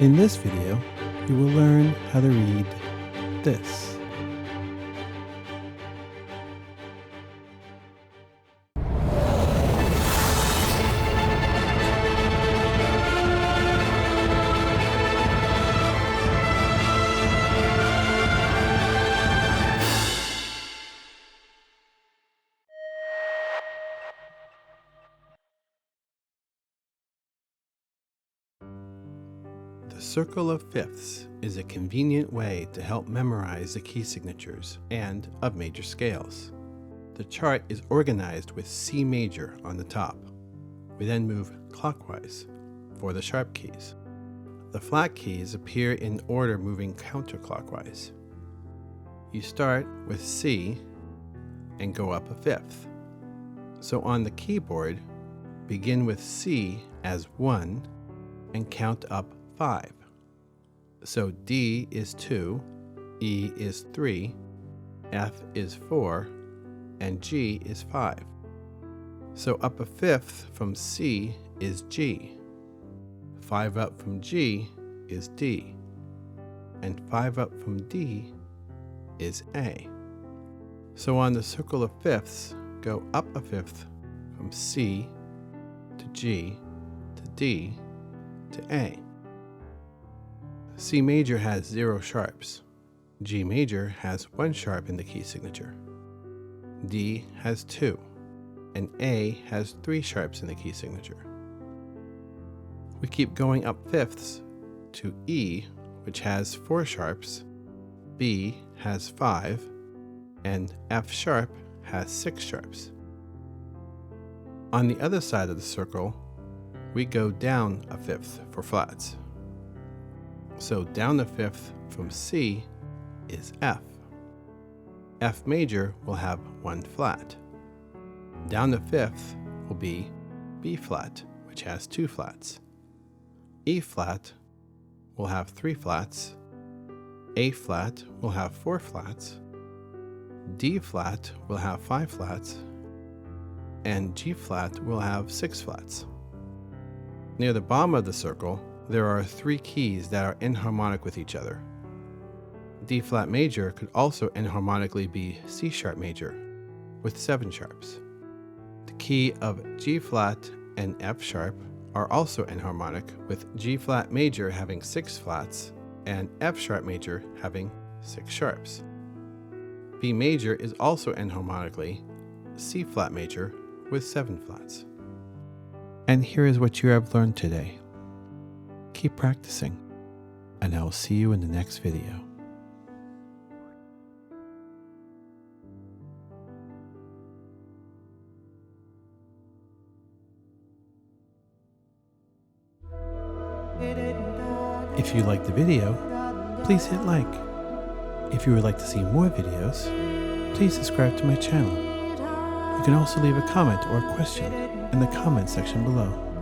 In this video, you will learn how to read this. The circle of fifths is a convenient way to help memorize the key signatures and of major scales. The chart is organized with C major on the top. We then move clockwise for the sharp keys. The flat keys appear in order moving counterclockwise. You start with C and go up a fifth. So on the keyboard, begin with C as 1 and count up 5. So D is 2, E is 3, F is 4, and G is 5. So up a fifth from C is G. 5 up from G is D. And 5 up from D is A. So on the circle of fifths, go up a fifth from C to G to D to A. C major has 0 sharps. G major has 1 sharp in the key signature. D has 2, and A has 3 sharps in the key signature. We keep going up fifths to E, which has 4 sharps, B has 5, and F sharp has 6 sharps. On the other side of the circle, we go down a fifth for flats. So down the fifth from C is F. F major will have 1 flat. Down the fifth will be B flat, which has 2 flats. E flat will have 3 flats. A flat will have 4 flats. D flat will have 5 flats. And G flat will have 6 flats. Near the bottom of the circle, there are 3 keys that are enharmonic with each other. D flat major could also enharmonically be C sharp major, with 7 sharps. The key of G flat and F sharp are also enharmonic, with G flat major having 6 flats and F sharp major having 6 sharps. B major is also enharmonically C flat major with 7 flats. And here is what you have learned today. Keep practicing, and I will see you in the next video. If you liked the video, please hit like. If you would like to see more videos, please subscribe to my channel. You can also leave a comment or a question in the comment section below.